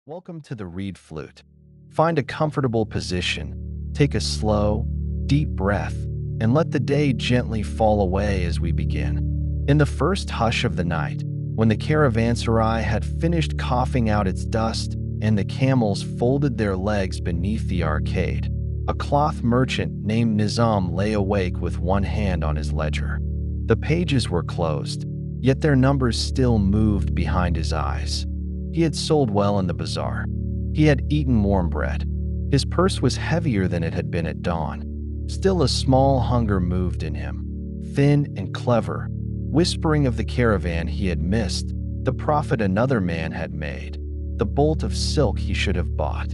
Welcome to the Reed Flute. Find a comfortable position, take a slow, deep breath, and let the day gently fall away as we begin. In the first hush of the night, when the caravanserai had finished coughing out its dust and the camels folded their legs beneath the arcade, a cloth merchant named Nizam lay awake with one hand on his ledger. The pages were closed, yet their numbers still moved behind his eyes. He had sold well in the bazaar. He had eaten warm bread. His purse was heavier than it had been at dawn. Still a small hunger moved in him, thin and clever, whispering of the caravan he had missed, the profit another man had made, the bolt of silk he should have bought.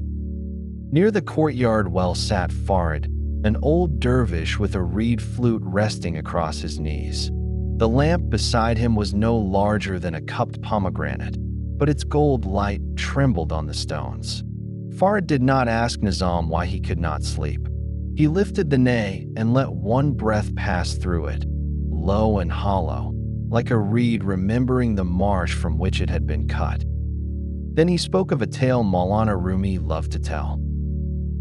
Near the courtyard well sat Farid, an old dervish with a reed flute resting across his knees. The lamp beside him was no larger than a cupped pomegranate, but its gold light trembled on the stones. Farid did not ask Nizam why he could not sleep. He lifted the nay and let one breath pass through it, low and hollow, like a reed remembering the marsh from which it had been cut. Then he spoke of a tale Maulana Rumi loved to tell.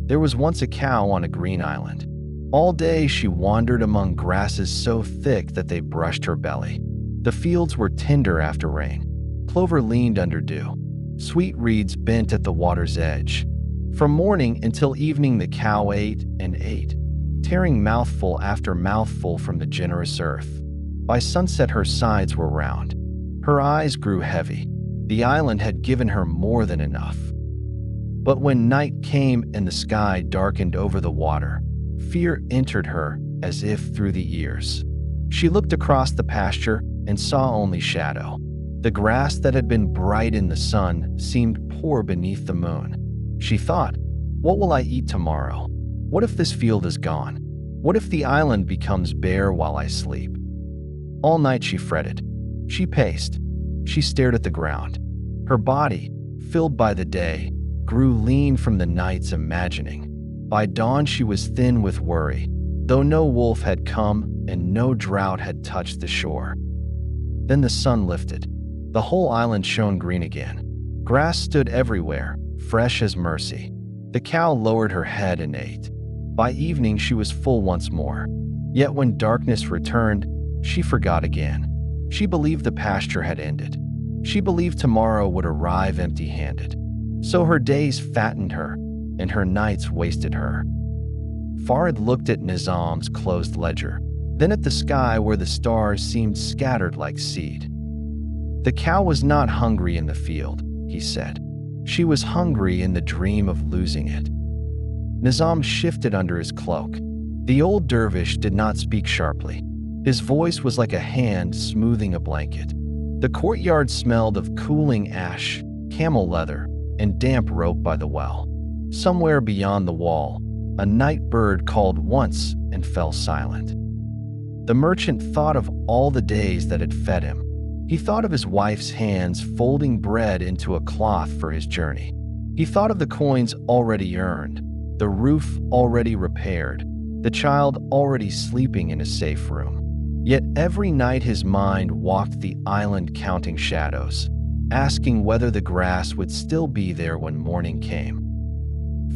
There was once a cow on a green island. All day she wandered among grasses so thick that they brushed her belly. The fields were tender after rain. Clover leaned under dew. Sweet reeds bent at the water's edge. From morning until evening the cow ate and ate, tearing mouthful after mouthful from the generous earth. By sunset her sides were round. Her eyes grew heavy. The island had given her more than enough. But when night came and the sky darkened over the water, fear entered her as if through the ears. She looked across the pasture and saw only shadow. The grass that had been bright in the sun seemed poor beneath the moon. She thought, what will I eat tomorrow? What if this field is gone? What if the island becomes bare while I sleep? All night she fretted. She paced. She stared at the ground. Her body, filled by the day, grew lean from the night's imagining. By dawn she was thin with worry, though no wolf had come and no drought had touched the shore. Then the sun lifted. The whole island shone green again. Grass stood everywhere, fresh as mercy. The cow lowered her head and ate. By evening she was full once more. Yet when darkness returned, she forgot again. She believed the pasture had ended. She believed tomorrow would arrive empty-handed. So her days fattened her, and her nights wasted her. Farid looked at Nizam's closed ledger, then at the sky where the stars seemed scattered like seed. The cow was not hungry in the field, he said. She was hungry in the dream of losing it. Nizam shifted under his cloak. The old dervish did not speak sharply. His voice was like a hand smoothing a blanket. The courtyard smelled of cooling ash, camel leather, and damp rope by the well. Somewhere beyond the wall, a night bird called once and fell silent. The merchant thought of all the days that had fed him. He thought of his wife's hands folding bread into a cloth for his journey. He thought of the coins already earned, the roof already repaired, the child already sleeping in a safe room. Yet every night his mind walked the island counting shadows, asking whether the grass would still be there when morning came.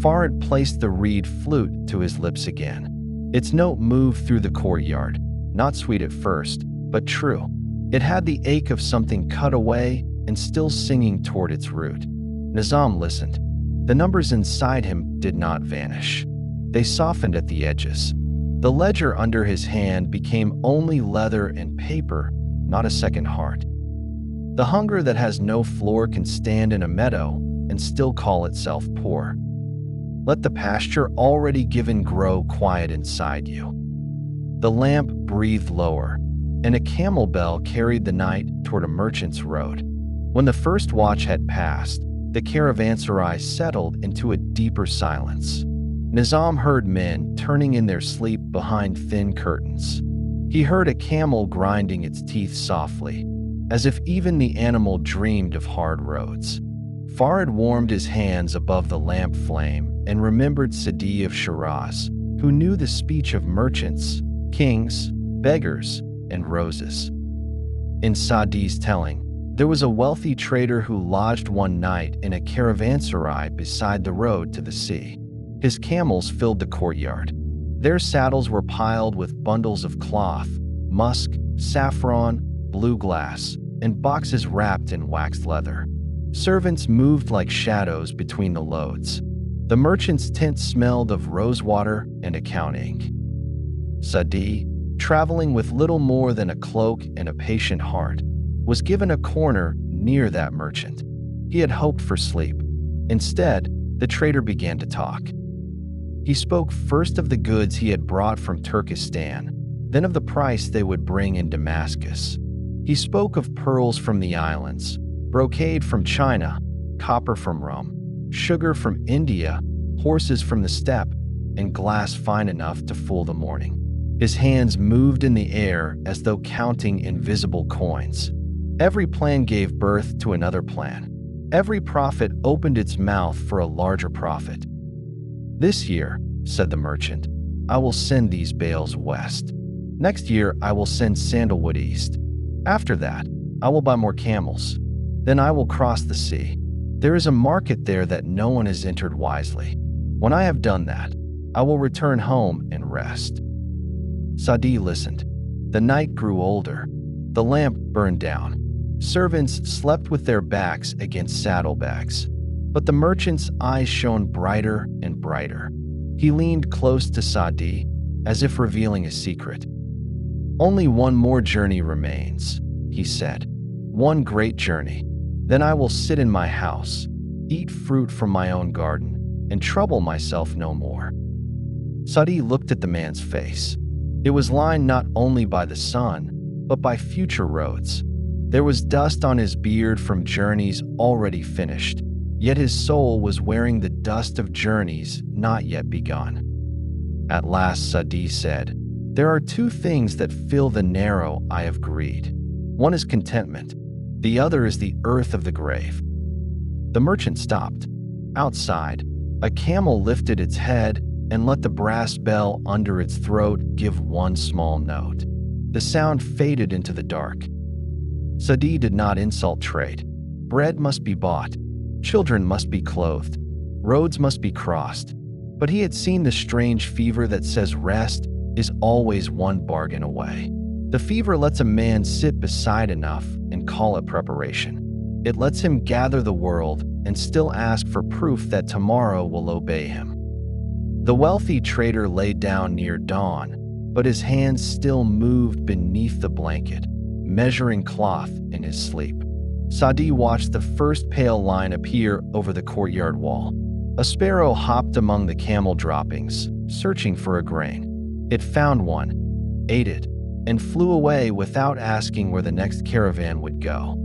Farid placed the reed flute to his lips again. Its note moved through the courtyard, not sweet at first, but true. It had the ache of something cut away and still singing toward its root. Nizam listened. The numbers inside him did not vanish. They softened at the edges. The ledger under his hand became only leather and paper, not a second heart. The hunger that has no floor can stand in a meadow and still call itself poor. Let the pasture already given grow quiet inside you. The lamp breathed lower, and a camel bell carried the night toward a merchant's road. When the first watch had passed, the caravanserai settled into a deeper silence. Nizam heard men turning in their sleep behind thin curtains. He heard a camel grinding its teeth softly, as if even the animal dreamed of hard roads. Farid warmed his hands above the lamp flame and remembered Sadi of Shiraz, who knew the speech of merchants, kings, beggars, and roses. In Sadi's telling, There was a wealthy trader who lodged one night in a caravanserai beside the road to the sea. His camels filled the courtyard. Their saddles were piled with bundles of cloth, musk, saffron, blue glass, and boxes wrapped in waxed leather. Servants moved like shadows between the loads. The merchant's tent smelled of rosewater and account ink. Sadi, traveling with little more than a cloak and a patient heart, was given a corner near that merchant. He had hoped for sleep. Instead, the trader began to talk. He spoke first of the goods he had brought from Turkestan, then of the price they would bring in Damascus. He spoke of pearls from the islands, brocade from China, copper from Rome, sugar from India, horses from the steppe, and glass fine enough to fool the morning. His hands moved in the air as though counting invisible coins. Every plan gave birth to another plan. Every prophet opened its mouth for a larger prophet. "This year," said the merchant, "I will send these bales west. Next year I will send sandalwood east. After that, I will buy more camels. Then I will cross the sea. There is a market there that no one has entered wisely. When I have done that, I will return home and rest." Sadi listened. The night grew older. The lamp burned down. Servants slept with their backs against saddlebags. But the merchant's eyes shone brighter and brighter. He leaned close to Sadi, as if revealing a secret. "Only one more journey remains," he said. "One great journey. Then I will sit in my house, eat fruit from my own garden, and trouble myself no more." Sadi looked at the man's face. It was lined not only by the sun, but by future roads. There was dust on his beard from journeys already finished, yet his soul was wearing the dust of journeys not yet begun. At last Sadi said, "There are two things that fill the narrow eye of greed. One is contentment. The other is the earth of the grave." The merchant stopped. Outside, a camel lifted its head and let the brass bell under its throat give one small note. The sound faded into the dark. Sadi did not insult trade. Bread must be bought. Children must be clothed. Roads must be crossed. But he had seen the strange fever that says rest is always one bargain away. The fever lets a man sit beside enough and call it preparation. It lets him gather the world and still ask for proof that tomorrow will obey him. The wealthy trader lay down near dawn, but his hands still moved beneath the blanket, measuring cloth in his sleep. Sadi watched the first pale line appear over the courtyard wall. A sparrow hopped among the camel droppings, searching for a grain. It found one, ate it, and flew away without asking where the next caravan would go.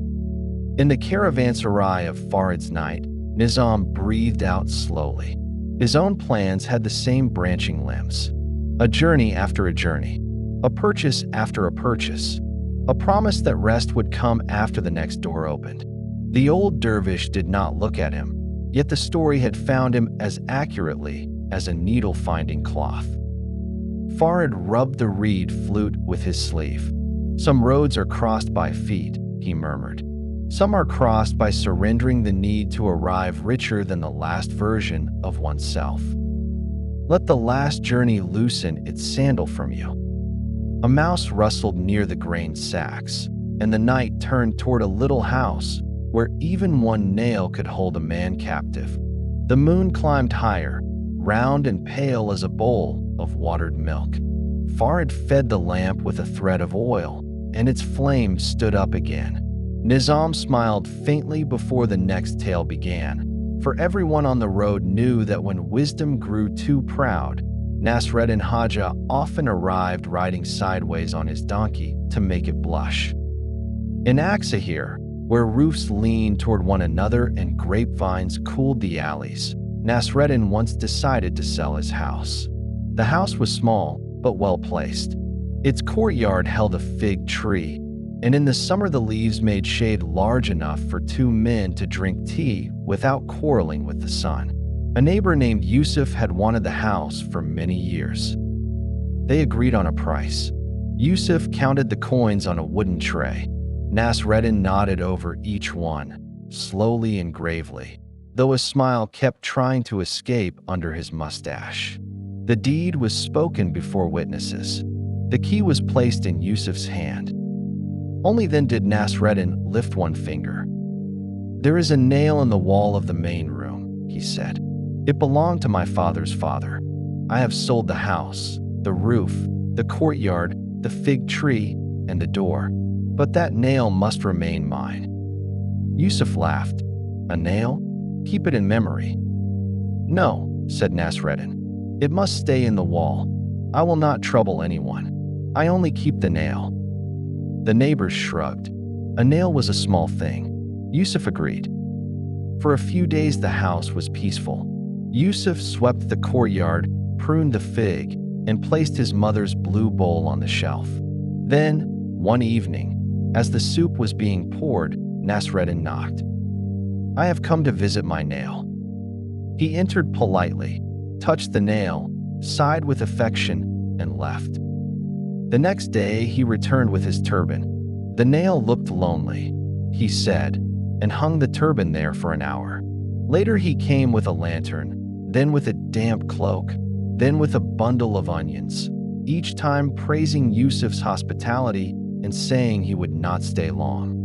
In the caravanserai of Farid's night, Nizam breathed out slowly. His own plans had the same branching limbs. A journey after a journey. A purchase after a purchase. A promise that rest would come after the next door opened. The old dervish did not look at him, yet the story had found him as accurately as a needle finding cloth. Farid rubbed the reed flute with his sleeve. "Some roads are crossed by feet," he murmured. "Some are crossed by surrendering the need to arrive richer than the last version of oneself. Let the last journey loosen its sandal from you." A mouse rustled near the grain sacks, and the night turned toward a little house where even one nail could hold a man captive. The moon climbed higher, round and pale as a bowl of watered milk. Farid fed the lamp with a thread of oil, and its flame stood up again. Nizam smiled faintly before the next tale began, for everyone on the road knew that when wisdom grew too proud, Nasreddin Haja often arrived riding sideways on his donkey to make it blush. In Aksahir, where roofs leaned toward one another and grapevines cooled the alleys, Nasreddin once decided to sell his house. The house was small, but well placed. Its courtyard held a fig tree, and in the summer the leaves made shade large enough for two men to drink tea without quarreling with the sun. A neighbor named Yusuf had wanted the house for many years. They agreed on a price. Yusuf counted the coins on a wooden tray. Nasreddin nodded over each one, slowly and gravely, though a smile kept trying to escape under his mustache. The deed was spoken before witnesses. The key was placed in Yusuf's hand. Only then did Nasreddin lift one finger. "There is a nail in the wall of the main room," he said. "It belonged to my father's father. I have sold the house, the roof, the courtyard, the fig tree, and the door. But that nail must remain mine." Yusuf laughed. "A nail? Keep it in memory." "No," said Nasreddin. "It must stay in the wall. I will not trouble anyone. I only keep the nail." The neighbors shrugged. A nail was a small thing. Yusuf agreed. For a few days the house was peaceful. Yusuf swept the courtyard, pruned the fig, and placed his mother's blue bowl on the shelf. Then, one evening, as the soup was being poured, Nasreddin knocked. "I have come to visit my nail." He entered politely, touched the nail, sighed with affection, and left. The next day he returned with his turban. The nail looked lonely, he said, and hung the turban there for an hour. Later he came with a lantern, then with a damp cloak, then with a bundle of onions, each time praising Yusuf's hospitality and saying he would not stay long.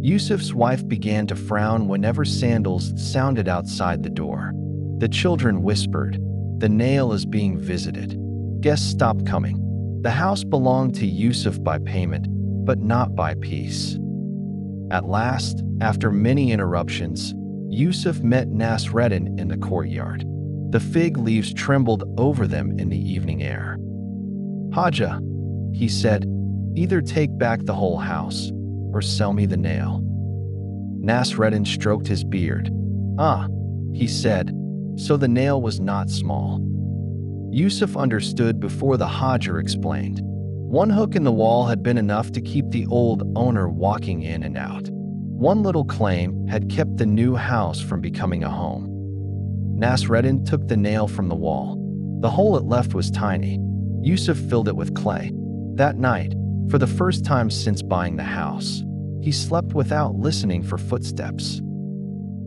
Yusuf's wife began to frown whenever sandals sounded outside the door. The children whispered, "The nail is being visited." Guests stopped coming. The house belonged to Yusuf by payment, but not by peace. At last, after many interruptions, Yusuf met Nasreddin in the courtyard. The fig leaves trembled over them in the evening air. "Haja," he said, "either take back the whole house, or sell me the nail." Nasreddin stroked his beard. "Ah," he said, so the nail was not small. Yusuf understood before the Hajar explained. One hook in the wall had been enough to keep the old owner walking in and out. One little claim had kept the new house from becoming a home. Nasreddin took the nail from the wall. The hole it left was tiny. Yusuf filled it with clay. That night, for the first time since buying the house, he slept without listening for footsteps.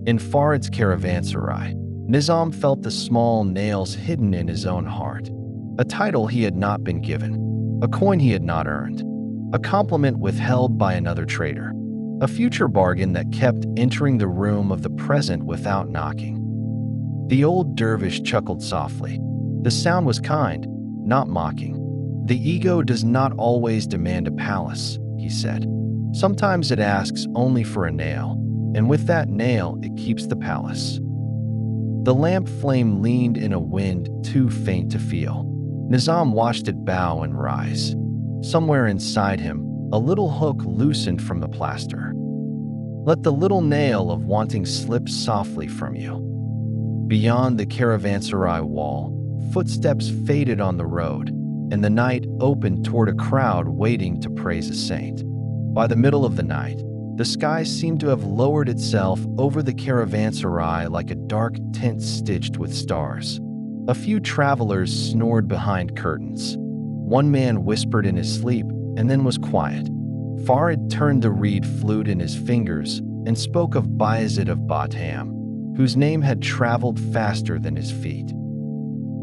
In Farid's caravanserai, Nizam felt the small nails hidden in his own heart. A title he had not been given, a coin he had not earned, a compliment withheld by another trader, a future bargain that kept entering the room of the present without knocking. The old dervish chuckled softly. The sound was kind, not mocking. "The ego does not always demand a palace," he said. "Sometimes it asks only for a nail, and with that nail it keeps the palace." The lamp flame leaned in a wind too faint to feel. Nizam watched it bow and rise. Somewhere inside him, a little hook loosened from the plaster. Let the little nail of wanting slip softly from you. Beyond the caravanserai wall, footsteps faded on the road, and the night opened toward a crowd waiting to praise a saint. By the middle of the night, the sky seemed to have lowered itself over the caravanserai like a dark tent stitched with stars. A few travelers snored behind curtains. One man whispered in his sleep and then was quiet. Farid turned the reed flute in his fingers and spoke of Bayezid of Batam, whose name had traveled faster than his feet.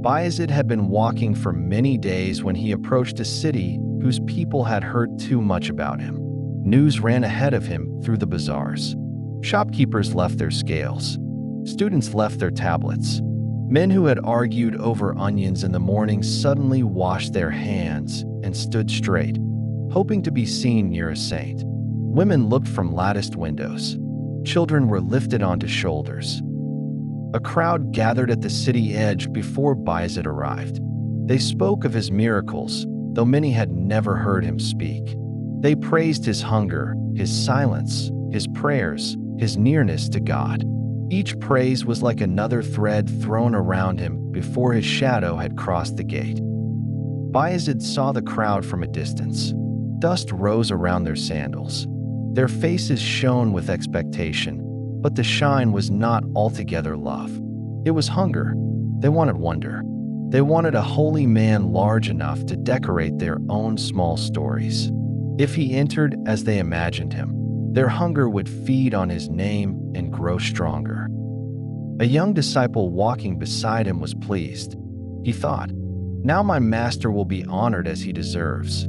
Bayezid had been walking for many days when he approached a city whose people had heard too much about him. News ran ahead of him through the bazaars. Shopkeepers left their scales. Students left their tablets. Men who had argued over onions in the morning suddenly washed their hands and stood straight, hoping to be seen near a saint. Women looked from latticed windows. Children were lifted onto shoulders. A crowd gathered at the city edge before Bayezid arrived. They spoke of his miracles, though many had never heard him speak. They praised his hunger, his silence, his prayers, his nearness to God. Each praise was like another thread thrown around him before his shadow had crossed the gate. Bayezid saw the crowd from a distance. Dust rose around their sandals. Their faces shone with expectation, but the shine was not altogether love. It was hunger. They wanted wonder. They wanted a holy man large enough to decorate their own small stories. If he entered as they imagined him, their hunger would feed on his name and grow stronger. A young disciple walking beside him was pleased. He thought, "Now my master will be honored as he deserves."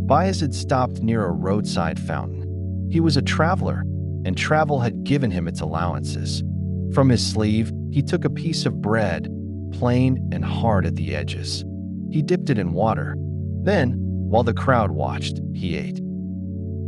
Bayezid stopped near a roadside fountain. He was a traveler, and travel had given him its allowances. From his sleeve, he took a piece of bread, plain and hard at the edges. He dipped it in water. Then, while the crowd watched, he ate.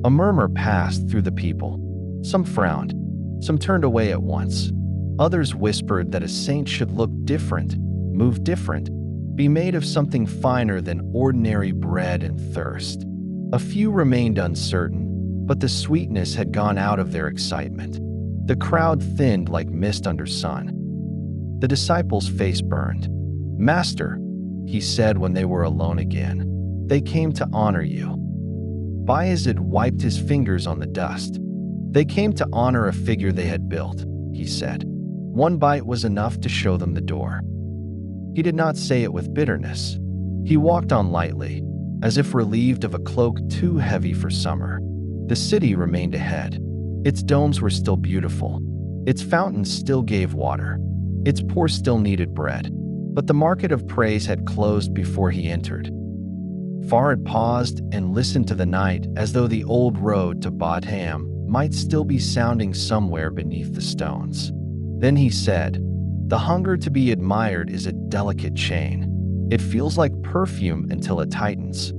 A murmur passed through the people. Some frowned. Some turned away at once. Others whispered that a saint should look different, move different, be made of something finer than ordinary bread and thirst. A few remained uncertain, but the sweetness had gone out of their excitement. The crowd thinned like mist under sun. The disciple's face burned. "Master," he said when they were alone again, "they came to honor you." Bayezid wiped his fingers on the dust. "They came to honor a figure they had built," he said. One bite was enough to show them the door. He did not say it with bitterness. He walked on lightly, as if relieved of a cloak too heavy for summer. The city remained ahead. Its domes were still beautiful. Its fountains still gave water. Its poor still needed bread. But the market of praise had closed before he entered. Farid paused and listened to the night as though the old road to Batham might still be sounding somewhere beneath the stones. Then he said, "The hunger to be admired is a delicate chain. It feels like perfume until it tightens."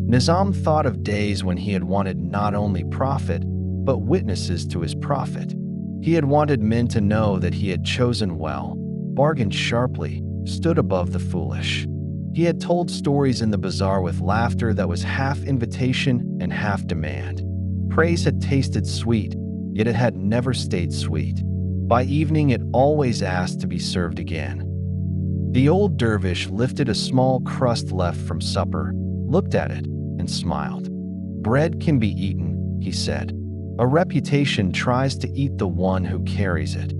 Nizam thought of days when he had wanted not only profit, but witnesses to his profit. He had wanted men to know that he had chosen well, bargained sharply, stood above the foolish. He had told stories in the bazaar with laughter that was half invitation and half demand. Praise had tasted sweet, yet it had never stayed sweet. By evening it always asked to be served again. The old dervish lifted a small crust left from supper, looked at it, and smiled. "Bread can be eaten," he said. "A reputation tries to eat the one who carries it."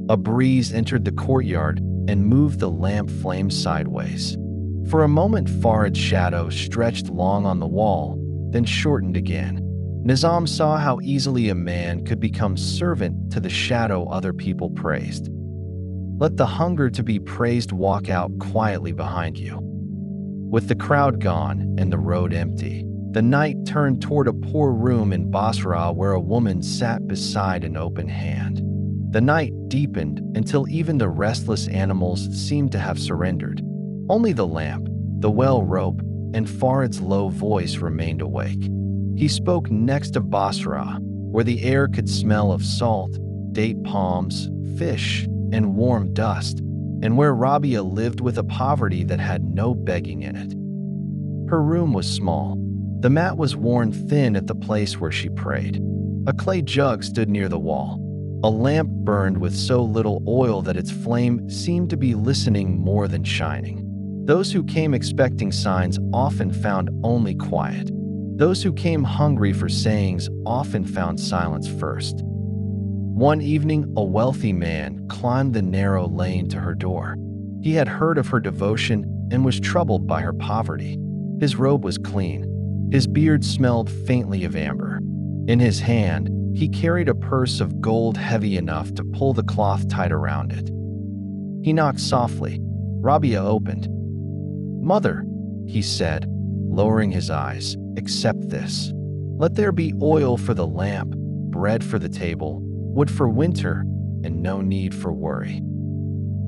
A breeze entered the courtyard and moved the lamp flame sideways. For a moment Farid's shadow stretched long on the wall, then shortened again. Nizam saw how easily a man could become servant to the shadow other people praised. Let the hunger to be praised walk out quietly behind you. With the crowd gone and the road empty, the knight turned toward a poor room in Basra where a woman sat beside an open hand. The night deepened until even the restless animals seemed to have surrendered. Only the lamp, the well rope, and Farid's low voice remained awake. He spoke next of Basra, where the air could smell of salt, date palms, fish, and warm dust, and where Rabia lived with a poverty that had no begging in it. Her room was small. The mat was worn thin at the place where she prayed. A clay jug stood near the wall. A lamp burned with so little oil that its flame seemed to be listening more than shining. Those who came expecting signs often found only quiet. Those who came hungry for sayings often found silence first. One evening, a wealthy man climbed the narrow lane to her door. He had heard of her devotion and was troubled by her poverty. His robe was clean. His beard smelled faintly of amber. In his hand, he carried a purse of gold heavy enough to pull the cloth tight around it. He knocked softly. Rabia opened. "Mother," he said, lowering his eyes, "accept this. Let there be oil for the lamp, bread for the table, wood for winter, and no need for worry."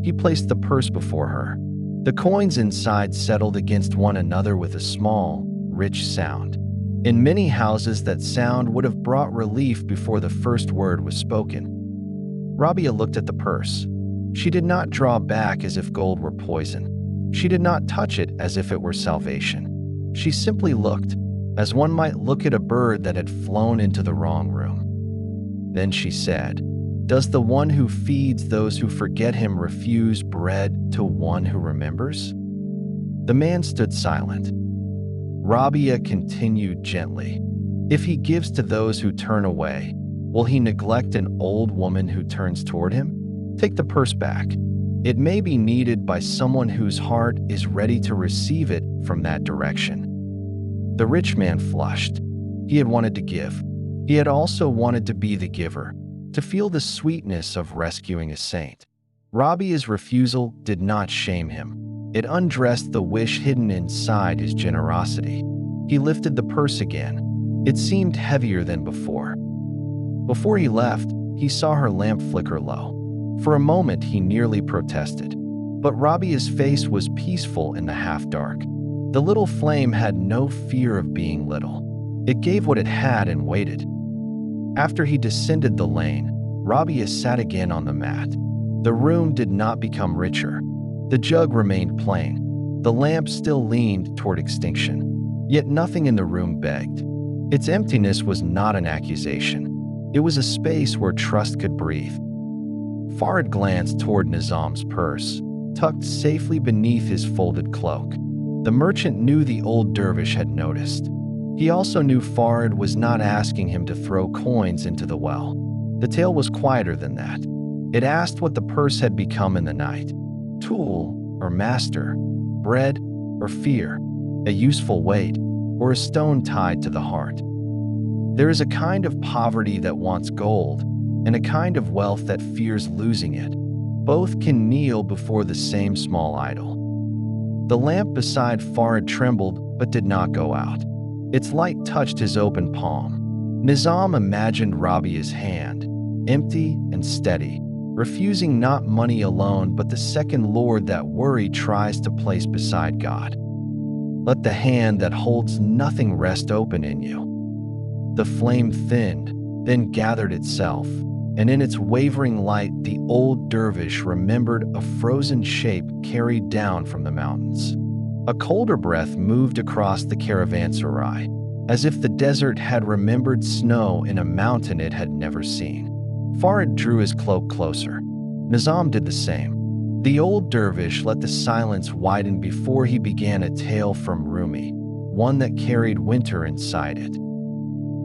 He placed the purse before her. The coins inside settled against one another with a small, rich sound. In many houses, that sound would have brought relief before the first word was spoken. Rabia looked at the purse. She did not draw back as if gold were poison. She did not touch it as if it were salvation. She simply looked, as one might look at a bird that had flown into the wrong room. Then she said, "Does the one who feeds those who forget him refuse bread to one who remembers?" The man stood silent. Rabia continued gently, "If he gives to those who turn away, will he neglect an old woman who turns toward him? Take the purse back. It may be needed by someone whose heart is ready to receive it from that direction." The rich man flushed. He had wanted to give. He had also wanted to be the giver, to feel the sweetness of rescuing a saint. Rabia's refusal did not shame him. It undressed the wish hidden inside his generosity. He lifted the purse again. It seemed heavier than before. Before he left, he saw her lamp flicker low. For a moment, he nearly protested. But Rabia's face was peaceful in the half-dark. The little flame had no fear of being little. It gave what it had and waited. After he descended the lane, Rabia sat again on the mat. The room did not become richer. The jug remained plain. The lamp still leaned toward extinction. Yet nothing in the room begged. Its emptiness was not an accusation. It was a space where trust could breathe. Farid glanced toward Nizam's purse, tucked safely beneath his folded cloak. The merchant knew the old dervish had noticed. He also knew Farid was not asking him to throw coins into the well. The tale was quieter than that. It asked what the purse had become in the night. Tool or master, bread or fear, a useful weight or a stone tied to the heart. There is a kind of poverty that wants gold and a kind of wealth that fears losing it. Both can kneel before the same small idol. The lamp beside Farid trembled but did not go out. Its light touched his open palm. Nizam imagined Rabia's hand, empty and steady, refusing not money alone but the second lord that worry tries to place beside God. Let the hand that holds nothing rest open in you. The flame thinned, then gathered itself, and in its wavering light the old dervish remembered a frozen shape carried down from the mountains. A colder breath moved across the caravanserai, as if the desert had remembered snow in a mountain it had never seen. Farid drew his cloak closer. Nizam did the same. The old dervish let the silence widen before he began a tale from Rumi, one that carried winter inside it.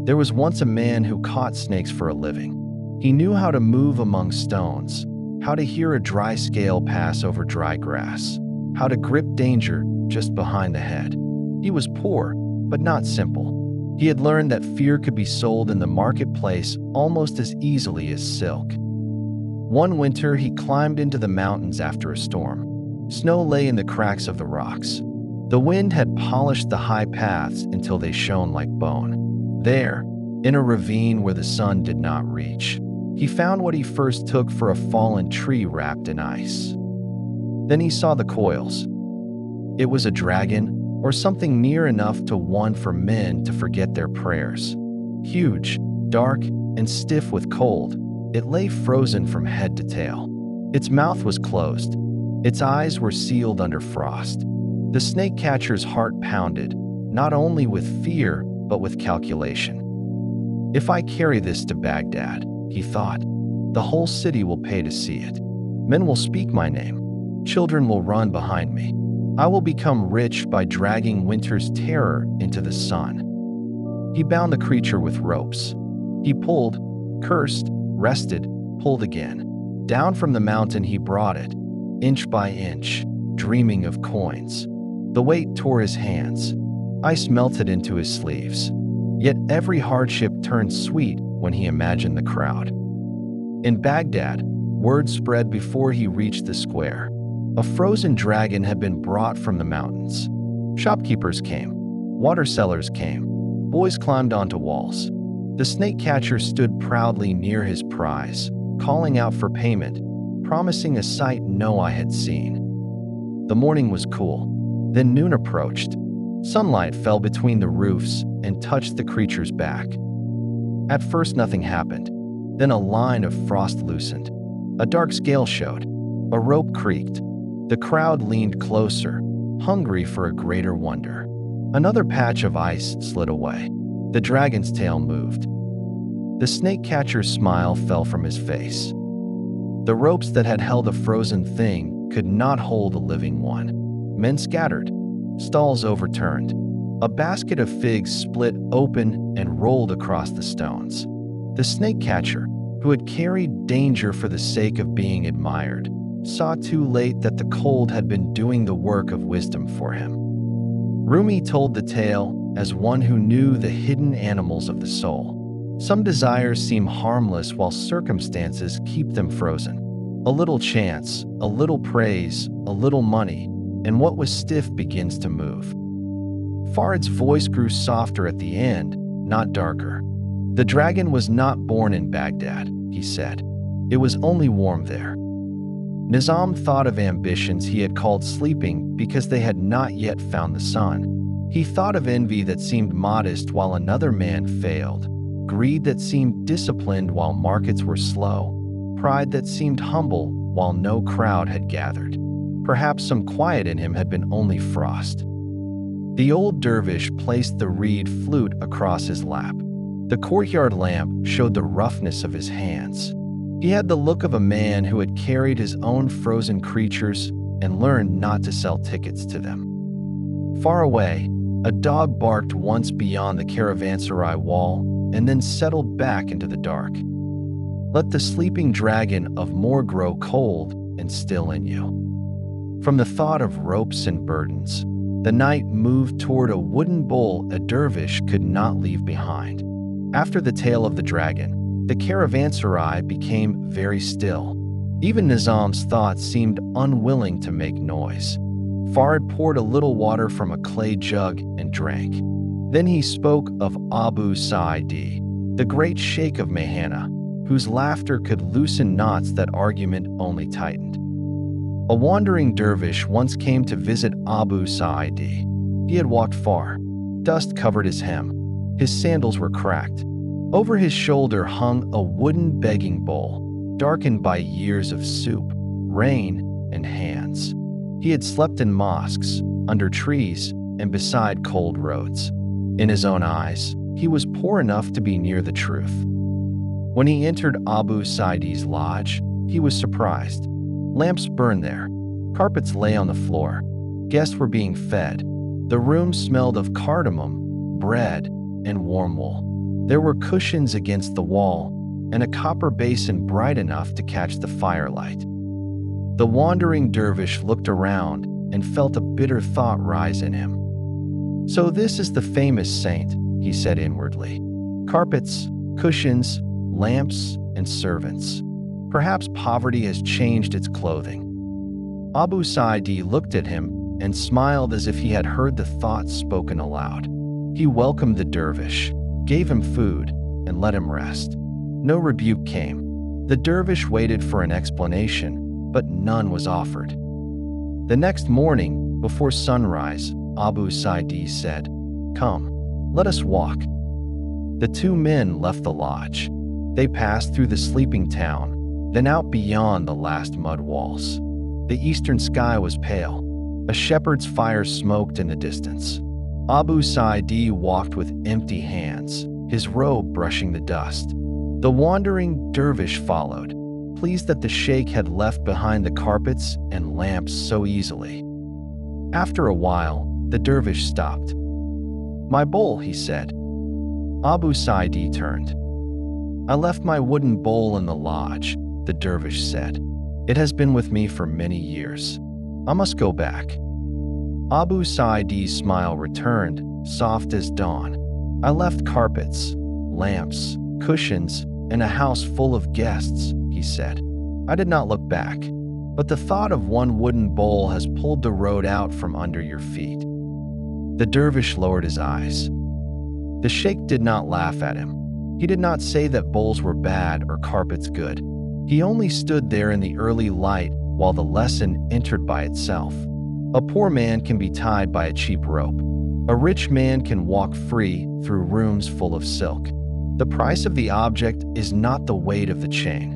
There was once a man who caught snakes for a living. He knew how to move among stones, how to hear a dry scale pass over dry grass, how to grip danger just behind the head. He was poor, but not simple. He had learned that fear could be sold in the marketplace almost as easily as silk. One winter, he climbed into the mountains after a storm. Snow lay in the cracks of the rocks. The wind had polished the high paths until they shone like bone. There, in a ravine where the sun did not reach, he found what he first took for a fallen tree wrapped in ice. Then he saw the coils. It was a dragon, or something near enough to one for men to forget their prayers. Huge, dark, and stiff with cold, it lay frozen from head to tail. Its mouth was closed. Its eyes were sealed under frost. The snake catcher's heart pounded, not only with fear, but with calculation. If I carry this to Baghdad, he thought, the whole city will pay to see it. Men will speak my name. Children will run behind me. I will become rich by dragging winter's terror into the sun. He bound the creature with ropes. He pulled, cursed, rested, pulled again. Down from the mountain he brought it, inch by inch, dreaming of coins. The weight tore his hands. Ice melted into his sleeves. Yet every hardship turned sweet when he imagined the crowd. In Baghdad, word spread before he reached the square. A frozen dragon had been brought from the mountains. Shopkeepers came. Water sellers came. Boys climbed onto walls. The snake catcher stood proudly near his prize, calling out for payment, promising a sight no eye had seen. The morning was cool. Then noon approached. Sunlight fell between the roofs and touched the creature's back. At first nothing happened. Then a line of frost loosened. A dark scale showed. A rope creaked. The crowd leaned closer, hungry for a greater wonder. Another patch of ice slid away. The dragon's tail moved. The snake catcher's smile fell from his face. The ropes that had held a frozen thing could not hold a living one. Men scattered. Stalls overturned. A basket of figs split open and rolled across the stones. The snake catcher, who had carried danger for the sake of being admired, saw too late that the cold had been doing the work of wisdom for him. Rumi told the tale, as one who knew the hidden animals of the soul. Some desires seem harmless while circumstances keep them frozen. A little chance, a little praise, a little money, and what was stiff begins to move. Farid's voice grew softer at the end, not darker. The dragon was not born in Baghdad, he said. It was only warm there. Nizam thought of ambitions he had called sleeping because they had not yet found the sun. He thought of envy that seemed modest while another man failed, greed that seemed disciplined while markets were slow, pride that seemed humble while no crowd had gathered. Perhaps some quiet in him had been only frost. The old dervish placed the reed flute across his lap. The courtyard lamp showed the roughness of his hands. He had the look of a man who had carried his own frozen creatures and learned not to sell tickets to them. Far away, a dog barked once beyond the caravanserai wall and then settled back into the dark. Let the sleeping dragon of more grow cold and still in you. From the thought of ropes and burdens, the night moved toward a wooden bowl a dervish could not leave behind. After the tale of the dragon, the caravanserai became very still. Even Nizam's thoughts seemed unwilling to make noise. Farid poured a little water from a clay jug and drank. Then he spoke of Abu Sa'idi, the great sheikh of Mehana, whose laughter could loosen knots that argument only tightened. A wandering dervish once came to visit Abu Sa'idi. He had walked far. Dust covered his hem. His sandals were cracked. Over his shoulder hung a wooden begging bowl, darkened by years of soup, rain, and hands. He had slept in mosques, under trees, and beside cold roads. In his own eyes, he was poor enough to be near the truth. When he entered Abu Saidi's lodge, he was surprised. Lamps burned there. Carpets lay on the floor. Guests were being fed. The room smelled of cardamom, bread, and warm wool. There were cushions against the wall and a copper basin bright enough to catch the firelight. The wandering dervish looked around and felt a bitter thought rise in him. So this is the famous saint, he said inwardly. Carpets, cushions, lamps, and servants. Perhaps poverty has changed its clothing. Abu Sa'idi looked at him and smiled as if he had heard the thoughts spoken aloud. He welcomed the dervish, gave him food, and let him rest. No rebuke came. The dervish waited for an explanation, but none was offered. The next morning, before sunrise, Abu Sa'idi said, "Come, let us walk." The two men left the lodge. They passed through the sleeping town, then out beyond the last mud walls. The eastern sky was pale. A shepherd's fire smoked in the distance. Abu Sa'idi walked with empty hands, his robe brushing the dust. The wandering dervish followed, pleased that the sheikh had left behind the carpets and lamps so easily. After a while, the dervish stopped. "My bowl," he said. Abu Sa'idi turned. "I left my wooden bowl in the lodge," the dervish said. "It has been with me for many years. I must go back." Abu Sa'idi's smile returned, soft as dawn. "I left carpets, lamps, cushions, and a house full of guests," he said. "I did not look back, but the thought of one wooden bowl has pulled the road out from under your feet." The dervish lowered his eyes. The sheikh did not laugh at him. He did not say that bowls were bad or carpets good. He only stood there in the early light while the lesson entered by itself. A poor man can be tied by a cheap rope. A rich man can walk free through rooms full of silk. The price of the object is not the weight of the chain.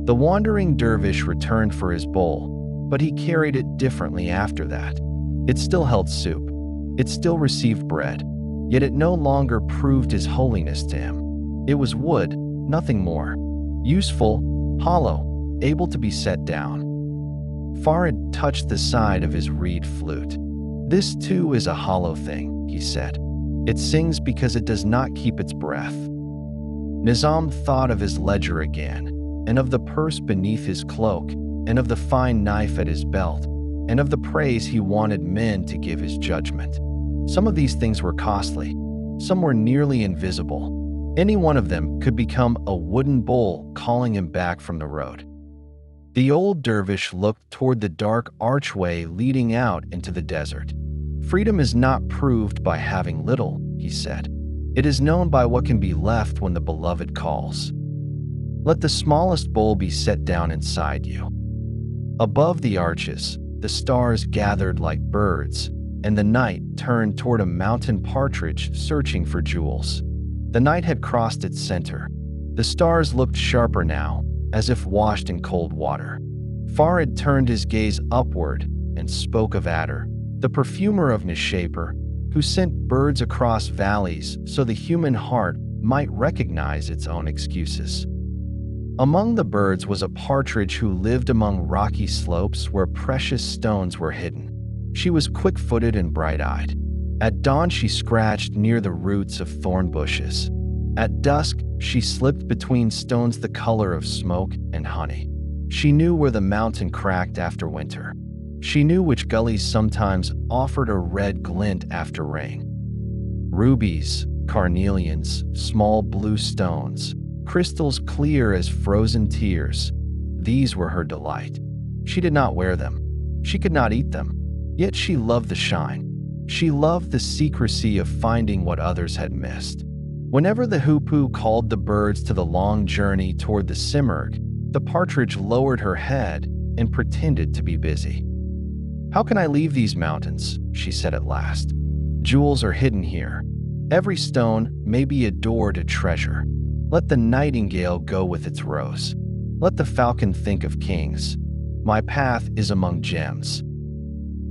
The wandering dervish returned for his bowl, but he carried it differently after that. It still held soup. It still received bread, yet it no longer proved his holiness to him. It was wood, nothing more. Useful, hollow, able to be set down. Farid touched the side of his reed flute. "This too is a hollow thing," he said. "It sings because it does not keep its breath." Nizam thought of his ledger again, and of the purse beneath his cloak, and of the fine knife at his belt, and of the praise he wanted men to give his judgment. Some of these things were costly. Some were nearly invisible. Any one of them could become a wooden bowl calling him back from the road. The old dervish looked toward the dark archway leading out into the desert. Freedom is not proved by having little, he said. It is known by what can be left when the beloved calls. Let the smallest bowl be set down inside you. Above the arches, the stars gathered like birds, and the night turned toward a mountain partridge searching for jewels. The night had crossed its center. The stars looked sharper now, as if washed in cold water. Farid turned his gaze upward and spoke of Adder, the perfumer of Nishaper, who sent birds across valleys so the human heart might recognize its own excuses. Among the birds was a partridge who lived among rocky slopes where precious stones were hidden. She was quick-footed and bright-eyed. At dawn she scratched near the roots of thorn bushes. At dusk she slipped between stones the color of smoke and honey. She knew where the mountain cracked after winter. She knew which gullies sometimes offered a red glint after rain. Rubies, carnelians, small blue stones, crystals clear as frozen tears. These were her delight. She did not wear them. She could not eat them. Yet she loved the shine. She loved the secrecy of finding what others had missed. Whenever the hoopoe called the birds to the long journey toward the Simurgh, the partridge lowered her head and pretended to be busy. "How can I leave these mountains?" she said at last. "Jewels are hidden here. Every stone may be a door to treasure. Let the nightingale go with its rose. Let the falcon think of kings. My path is among gems."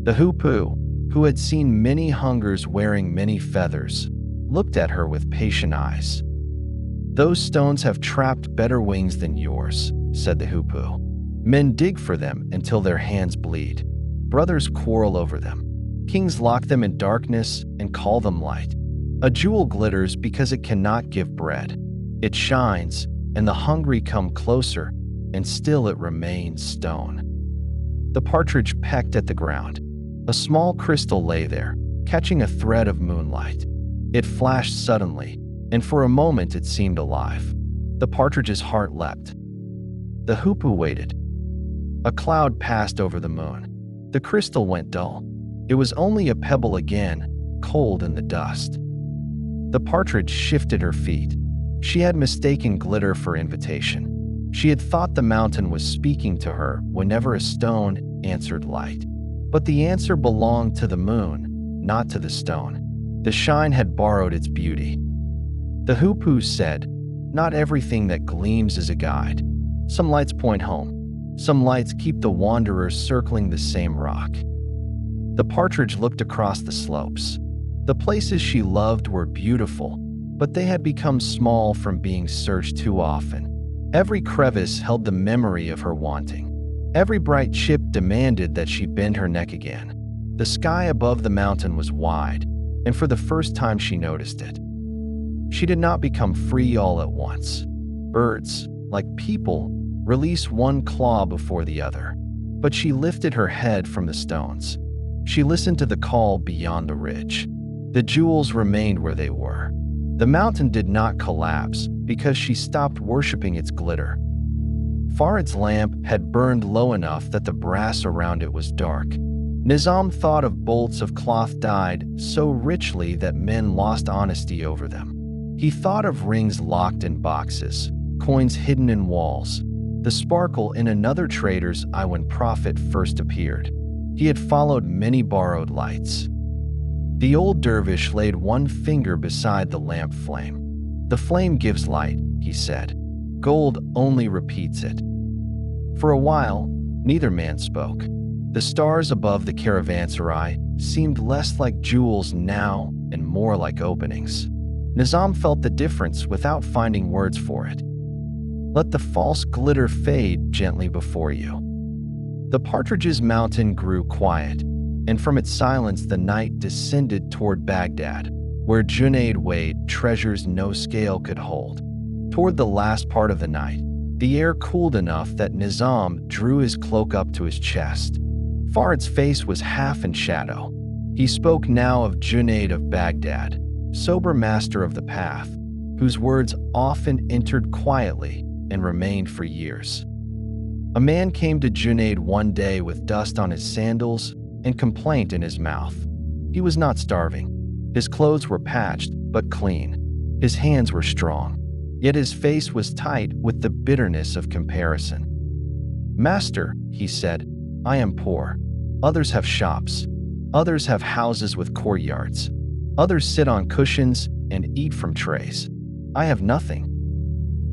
The hoopoe, who had seen many hungers wearing many feathers, looked at her with patient eyes. "Those stones have trapped better wings than yours," said the hoopoe. "Men dig for them until their hands bleed. Brothers quarrel over them. Kings lock them in darkness and call them light. A jewel glitters because it cannot give bread. It shines, and the hungry come closer, and still it remains stone." The partridge pecked at the ground. A small crystal lay there, catching a thread of moonlight. It flashed suddenly, and for a moment it seemed alive. The partridge's heart leapt. The hoopoe waited. A cloud passed over the moon. The crystal went dull. It was only a pebble again, cold in the dust. The partridge shifted her feet. She had mistaken glitter for invitation. She had thought the mountain was speaking to her whenever a stone answered light. But the answer belonged to the moon, not to the stone. The shine had borrowed its beauty. The hoopoe said, "Not everything that gleams is a guide. Some lights point home. Some lights keep the wanderer circling the same rock." The partridge looked across the slopes. The places she loved were beautiful, but they had become small from being searched too often. Every crevice held the memory of her wanting. Every bright chip demanded that she bend her neck again. The sky above the mountain was wide, and for the first time she noticed it. She did not become free all at once. Birds, like people, release one claw before the other. But she lifted her head from the stones. She listened to the call beyond the ridge. The jewels remained where they were. The mountain did not collapse because she stopped worshiping its glitter. Farid's lamp had burned low enough that the brass around it was dark. Nizam thought of bolts of cloth dyed so richly that men lost honesty over them. He thought of rings locked in boxes, coins hidden in walls, the sparkle in another trader's eye when profit first appeared. He had followed many borrowed lights. The old dervish laid one finger beside the lamp flame. "The flame gives light," he said. "Gold only repeats it." For a while, neither man spoke. The stars above the caravanserai seemed less like jewels now and more like openings. Nizam felt the difference without finding words for it. Let the false glitter fade gently before you. The partridge's mountain grew quiet, and from its silence the night descended toward Baghdad, where Junayd weighed treasures no scale could hold. Toward the last part of the night, the air cooled enough that Nizam drew his cloak up to his chest. Farid's face was half in shadow. He spoke now of Junayd of Baghdad, sober master of the path, whose words often entered quietly and remained for years. A man came to Junayd one day with dust on his sandals and complaint in his mouth. He was not starving. His clothes were patched but clean. His hands were strong, yet his face was tight with the bitterness of comparison. "Master," he said, "I am poor. Others have shops. Others have houses with courtyards. Others sit on cushions and eat from trays. I have nothing."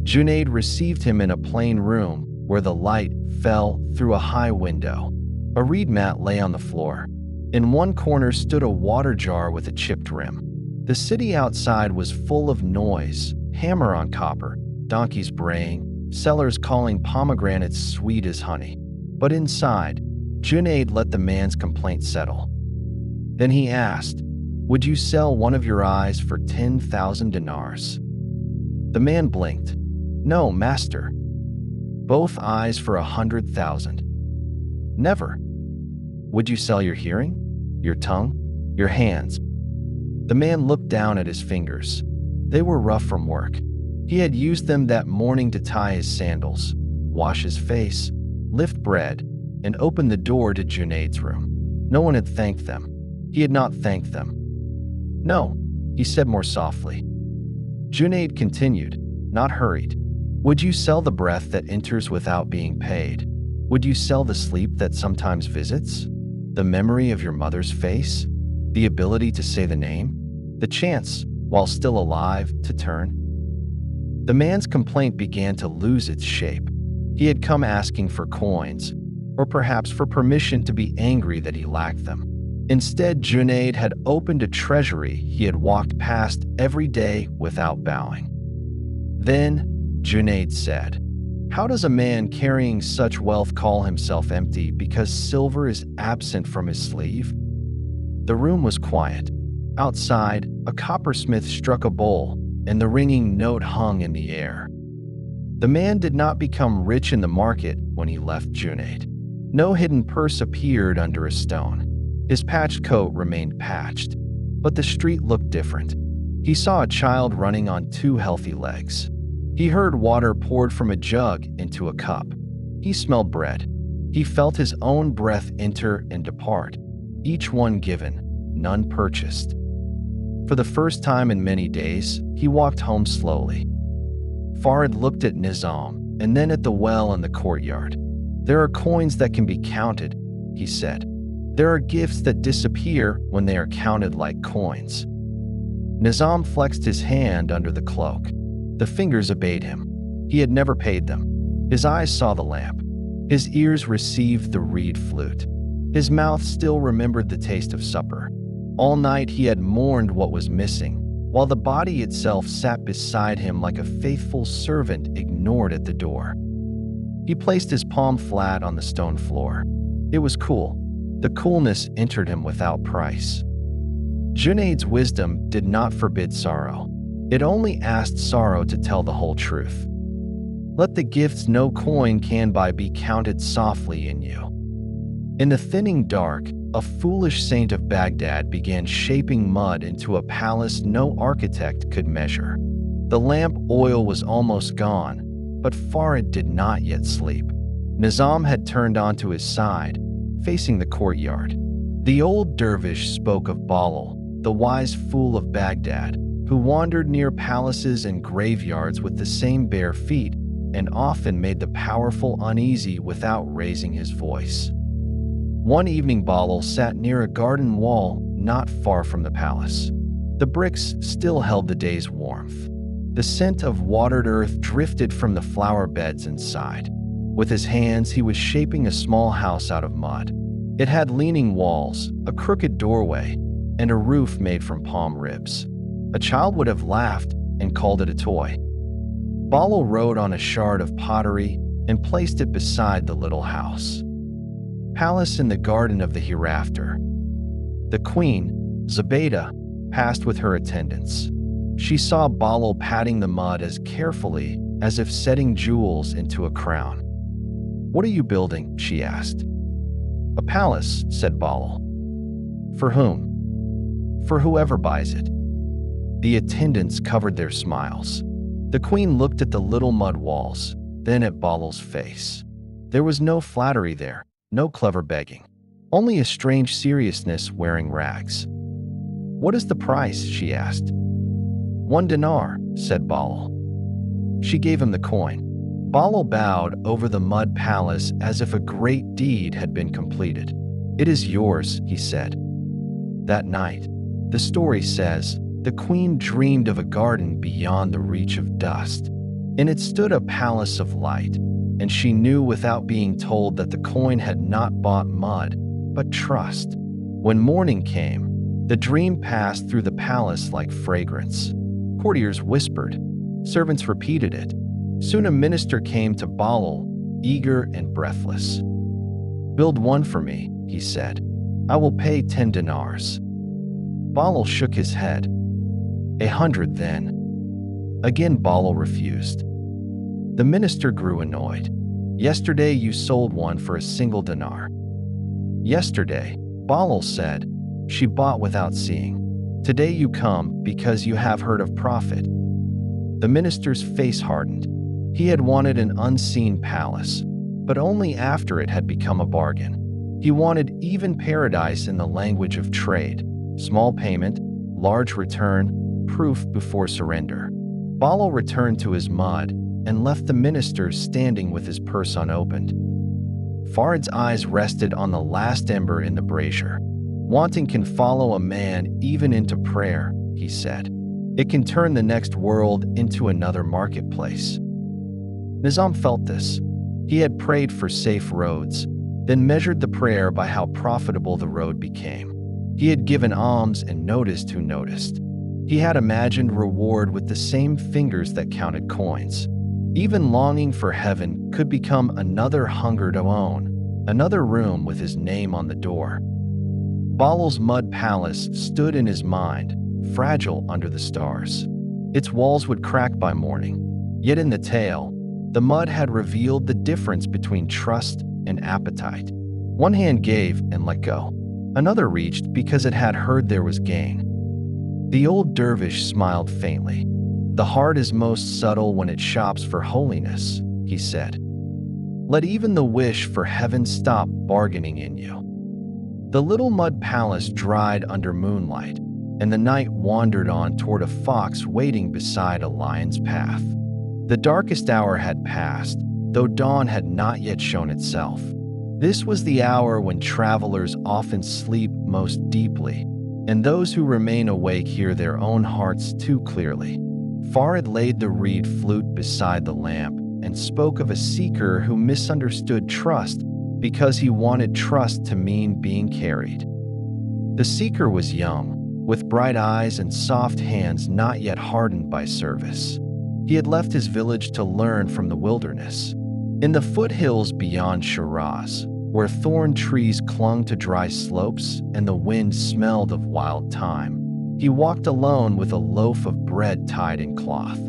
Junayd received him in a plain room where the light fell through a high window. A reed mat lay on the floor. In one corner stood a water jar with a chipped rim. The city outside was full of noise, hammer on copper, donkeys braying, sellers calling pomegranates sweet as honey. But inside, Junayd let the man's complaint settle. Then he asked, "Would you sell one of your eyes for 10,000 dinars?" The man blinked. "No, master." "Both eyes for 100,000. "Never." "Would you sell your hearing? Your tongue? Your hands?" The man looked down at his fingers. They were rough from work. He had used them that morning to tie his sandals, wash his face, lift bread, and open the door to Junayd's room. No one had thanked them. He had not thanked them. "No," he said more softly. Junayd continued, not hurried. "Would you sell the breath that enters without being paid? Would you sell the sleep that sometimes visits? The memory of your mother's face? The ability to say the name? The chance, while still alive, to turn?" The man's complaint began to lose its shape. He had come asking for coins, or perhaps for permission to be angry that he lacked them. Instead, Junayd had opened a treasury he had walked past every day without bowing. Then, Junayd said, "How does a man carrying such wealth call himself empty because silver is absent from his sleeve?" The room was quiet. Outside, a coppersmith struck a bowl, and the ringing note hung in the air. The man did not become rich in the market when he left Junayd. No hidden purse appeared under a stone. His patched coat remained patched, but the street looked different. He saw a child running on two healthy legs. He heard water poured from a jug into a cup. He smelled bread. He felt his own breath enter and depart, each one given, none purchased. For the first time in many days, he walked home slowly. Farid looked at Nizam and then at the well in the courtyard. "There are coins that can be counted," he said. "There are gifts that disappear when they are counted like coins." Nizam flexed his hand under the cloak. The fingers obeyed him. He had never paid them. His eyes saw the lamp. His ears received the reed flute. His mouth still remembered the taste of supper. All night he had mourned what was missing, while the body itself sat beside him like a faithful servant ignored at the door. He placed his palm flat on the stone floor. It was cool. The coolness entered him without price. Junayd's wisdom did not forbid sorrow. It only asked sorrow to tell the whole truth. Let the gifts no coin can buy be counted softly in you. In the thinning dark, a foolish saint of Baghdad began shaping mud into a palace no architect could measure. The lamp oil was almost gone, but Farid did not yet sleep. Nizam had turned onto his side, facing the courtyard. The old dervish spoke of Bahlul, the wise fool of Baghdad, who wandered near palaces and graveyards with the same bare feet and often made the powerful uneasy without raising his voice. One evening Bahlul sat near a garden wall not far from the palace. The bricks still held the day's warmth. The scent of watered earth drifted from the flower beds inside. With his hands, he was shaping a small house out of mud. It had leaning walls, a crooked doorway, and a roof made from palm ribs. A child would have laughed and called it a toy. Bahlul wrote on a shard of pottery and placed it beside the little house. Palace in the garden of the hereafter. The queen, Zubaydah, passed with her attendants. She saw Bahlul patting the mud as carefully as if setting jewels into a crown. "What are you building?" she asked. "A palace," said Bahlul. "For whom?" for whoever buys it." The attendants covered their smiles. The queen looked at the little mud walls, then at Bahlul's face. There was no flattery there, no clever begging, only a strange seriousness wearing rags. "What is the price?" she asked. "1 dinar," said Bahlul. She gave him the coin. Bahlul bowed over the mud palace as if a great deed had been completed. "It is yours," he said. That night, the story says, the queen dreamed of a garden beyond the reach of dust. In it stood a palace of light, and she knew without being told that the coin had not bought mud, but trust. When morning came, the dream passed through the palace like fragrance. Courtiers whispered. Servants repeated it. Soon a minister came to Bahlul, eager and breathless. "Build one for me," he said. "I will pay 10 dinars." Bahlul shook his head. 100 then. Again Bahlul refused. The minister grew annoyed. "Yesterday you sold one for a single dinar." "Yesterday," Bahlul said, "she bought without seeing. Today you come because you have heard of profit." The minister's face hardened. He had wanted an unseen palace, but only after it had become a bargain. He wanted even paradise in the language of trade. Small payment, large return, proof before surrender. Bahlul returned to his mud and left the minister standing with his purse unopened. Farid's eyes rested on the last ember in the brazier. "Wanting can follow a man even into prayer," he said. "It can turn the next world into another marketplace." Nizam felt this. He had prayed for safe roads, then measured the prayer by how profitable the road became. He had given alms and noticed who noticed. He had imagined reward with the same fingers that counted coins. Even longing for heaven could become another hunger to own, another room with his name on the door. Bahlul's mud palace stood in his mind, fragile under the stars. Its walls would crack by morning, yet in the tale, the mud had revealed the difference between trust and appetite. One hand gave and let go. Another reached because it had heard there was gain. The old dervish smiled faintly. "The heart is most subtle when it shops for holiness," he said. "Let even the wish for heaven stop bargaining in you." The little mud palace dried under moonlight, and the night wandered on toward a fox waiting beside a lion's path. The darkest hour had passed, though dawn had not yet shown itself. This was the hour when travelers often sleep most deeply, and those who remain awake hear their own hearts too clearly. Farid laid the reed flute beside the lamp and spoke of a seeker who misunderstood trust because he wanted trust to mean being carried. The seeker was young, with bright eyes and soft hands not yet hardened by service. He had left his village to learn from the wilderness. In the foothills beyond Shiraz, where thorn trees clung to dry slopes and the wind smelled of wild thyme, he walked alone with a loaf of bread tied in cloth.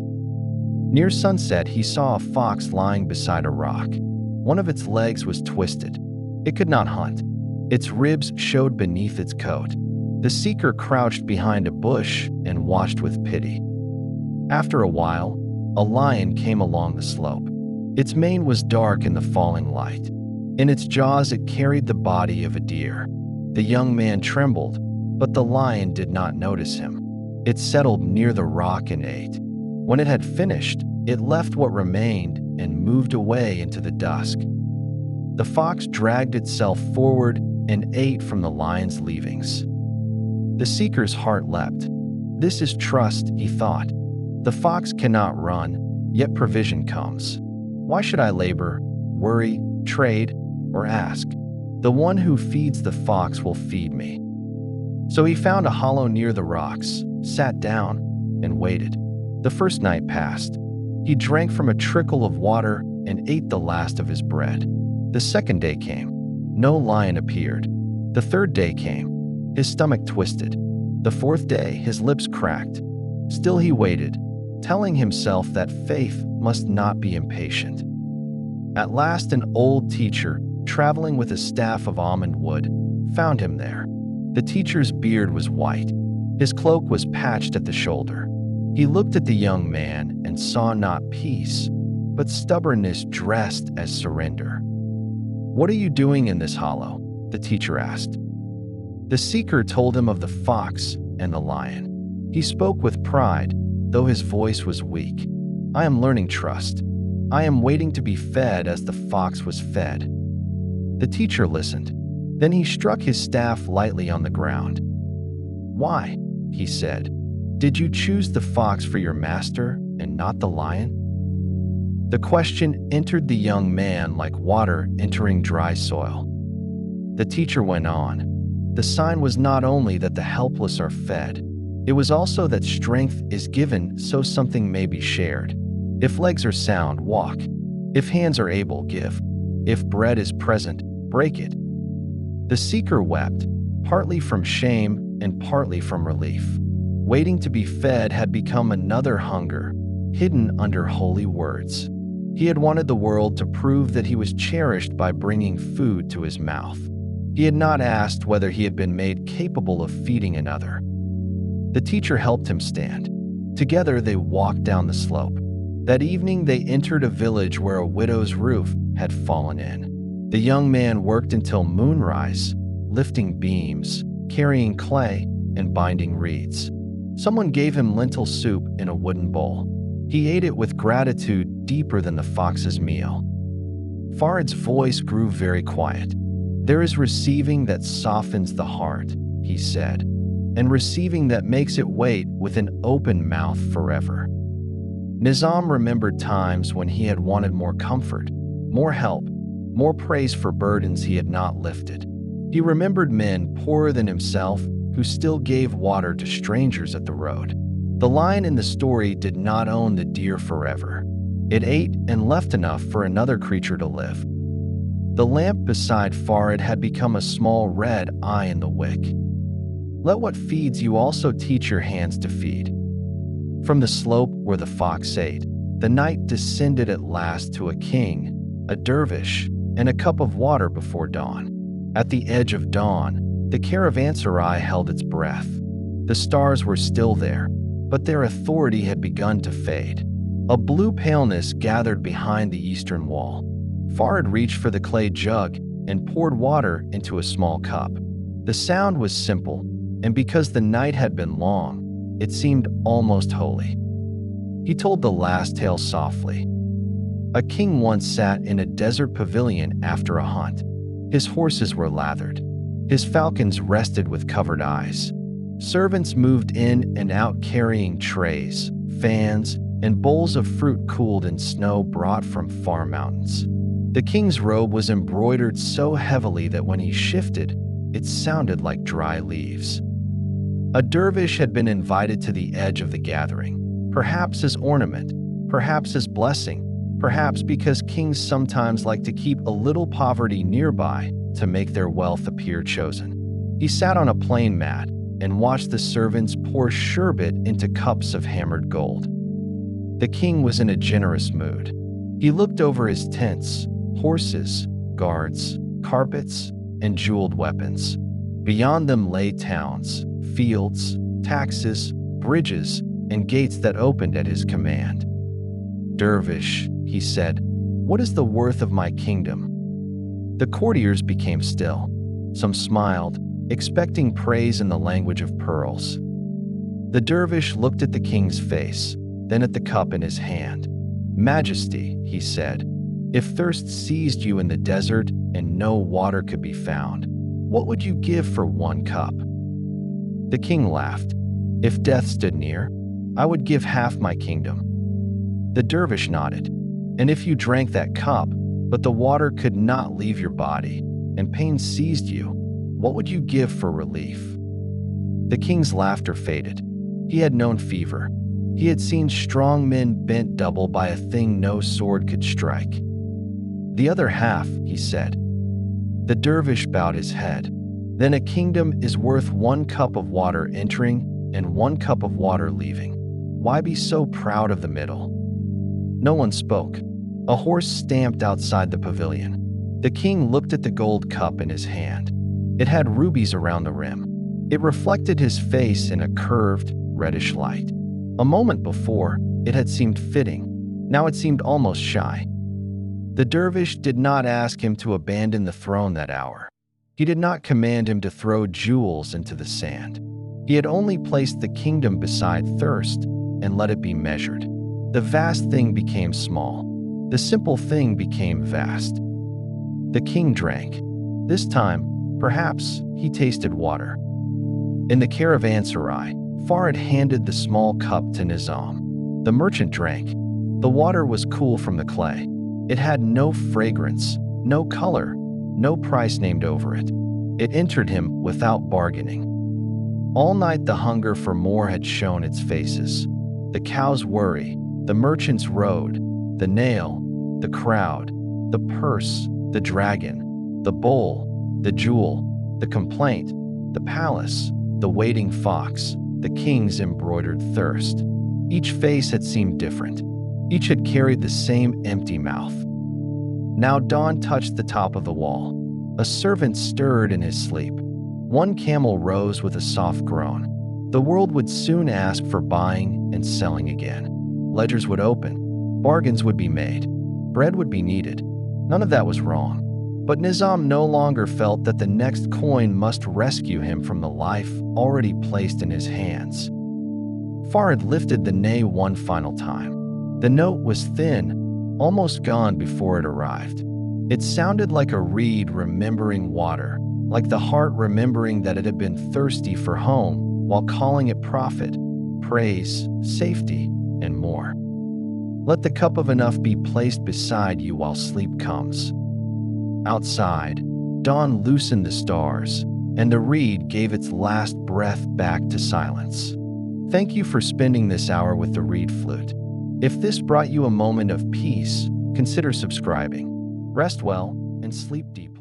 Near sunset, he saw a fox lying beside a rock. One of its legs was twisted. It could not hunt. Its ribs showed beneath its coat. The seeker crouched behind a bush and watched with pity. After a while, a lion came along the slope. Its mane was dark in the falling light. In its jaws it carried the body of a deer. The young man trembled, but the lion did not notice him. It settled near the rock and ate. When it had finished, it left what remained and moved away into the dusk. The fox dragged itself forward and ate from the lion's leavings. The seeker's heart leapt. This is trust, he thought. The fox cannot run, yet provision comes. Why should I labor, worry, trade, or ask? The one who feeds the fox will feed me. So he found a hollow near the rocks, sat down, and waited. The first night passed. He drank from a trickle of water and ate the last of his bread. The second day came. No lion appeared. The third day came. His stomach twisted. The fourth day, his lips cracked. Still he waited, telling himself that faith must not be impatient. At last, an old teacher, traveling with a staff of almond wood, found him there. The teacher's beard was white. His cloak was patched at the shoulder. He looked at the young man and saw not peace, but stubbornness dressed as surrender. "What are you doing in this hollow?" the teacher asked. The seeker told him of the fox and the lion. He spoke with pride, though his voice was weak. "I am learning trust. I am waiting to be fed as the fox was fed." The teacher listened. Then he struck his staff lightly on the ground. "Why?" he said. "Did you choose the fox for your master and not the lion?" The question entered the young man like water entering dry soil. The teacher went on. "The sign was not only that the helpless are fed, it was also that strength is given so something may be shared. If legs are sound, walk. If hands are able, give. If bread is present, break it." The seeker wept, partly from shame and partly from relief. Waiting to be fed had become another hunger, hidden under holy words. He had wanted the world to prove that he was cherished by bringing food to his mouth. He had not asked whether he had been made capable of feeding another. The teacher helped him stand. Together they walked down the slope. That evening they entered a village where a widow's roof had fallen in. The young man worked until moonrise, lifting beams, carrying clay, and binding reeds. Someone gave him lentil soup in a wooden bowl. He ate it with gratitude deeper than the fox's meal. Farid's voice grew very quiet. "There is receiving that softens the heart," he said, "and receiving that makes it wait with an open mouth forever." Nizam remembered times when he had wanted more comfort, more help, more praise for burdens he had not lifted. He remembered men poorer than himself who still gave water to strangers at the road. The lion in the story did not own the deer forever. It ate and left enough for another creature to live. The lamp beside Farid had become a small red eye in the wick. Let what feeds you also teach your hands to feed. From the slope where the fox ate, the night descended at last to a king, a dervish, and a cup of water before dawn. At the edge of dawn, the caravanserai held its breath. The stars were still there, but their authority had begun to fade. A blue paleness gathered behind the eastern wall. Farid reached for the clay jug and poured water into a small cup. The sound was simple, and because the night had been long, it seemed almost holy. He told the last tale softly. A king once sat in a desert pavilion after a hunt. His horses were lathered. His falcons rested with covered eyes. Servants moved in and out carrying trays, fans, and bowls of fruit cooled in snow brought from far mountains. The king's robe was embroidered so heavily that when he shifted, it sounded like dry leaves. A dervish had been invited to the edge of the gathering, perhaps as ornament, perhaps as blessing, perhaps because kings sometimes like to keep a little poverty nearby to make their wealth appear chosen. He sat on a plain mat and watched the servants pour sherbet into cups of hammered gold. The king was in a generous mood. He looked over his tents, horses, guards, carpets, and jeweled weapons. Beyond them lay towns, fields, taxes, bridges, and gates that opened at his command. "Dervish," he said, "what is the worth of my kingdom?" The courtiers became still. Some smiled, expecting praise in the language of pearls. The dervish looked at the king's face, then at the cup in his hand. "Majesty," he said, "if thirst seized you in the desert and no water could be found, what would you give for one cup?" The king laughed. "If death stood near, I would give half my kingdom." The dervish nodded. "And if you drank that cup, but the water could not leave your body, and pain seized you, what would you give for relief?" The king's laughter faded. He had known fever. He had seen strong men bent double by a thing no sword could strike. "The other half," he said. The dervish bowed his head. "Then a kingdom is worth one cup of water entering and one cup of water leaving. Why be so proud of the middle?" No one spoke. A horse stamped outside the pavilion. The king looked at the gold cup in his hand. It had rubies around the rim. It reflected his face in a curved, reddish light. A moment before, it had seemed fitting. Now it seemed almost shy. The dervish did not ask him to abandon the throne that hour. He did not command him to throw jewels into the sand. He had only placed the kingdom beside thirst and let it be measured. The vast thing became small. The simple thing became vast. The king drank. This time, perhaps, he tasted water. In the caravanserai, Farid handed the small cup to Nizam. The merchant drank. The water was cool from the clay. It had no fragrance, no color, no price named over it. It entered him without bargaining. All night the hunger for more had shown its faces. The cow's worry, the merchant's road, the nail, the crowd, the purse, the dragon, the bowl, the jewel, the complaint, the palace, the waiting fox, the king's embroidered thirst. Each face had seemed different. Each had carried the same empty mouth. Now dawn touched the top of the wall. A servant stirred in his sleep. One camel rose with a soft groan. The world would soon ask for buying and selling again. Ledgers would open. Bargains would be made. Bread would be needed. None of that was wrong. But Nizam no longer felt that the next coin must rescue him from the life already placed in his hands. Farid lifted the nay one final time. The note was thin, almost gone before it arrived. It sounded like a reed remembering water, like the heart remembering that it had been thirsty for home while calling it profit, praise, safety, and more. Let the cup of enough be placed beside you while sleep comes. Outside, dawn loosened the stars, and the reed gave its last breath back to silence. Thank you for spending this hour with the Reed Flute. If this brought you a moment of peace, consider subscribing. Rest well and sleep deep.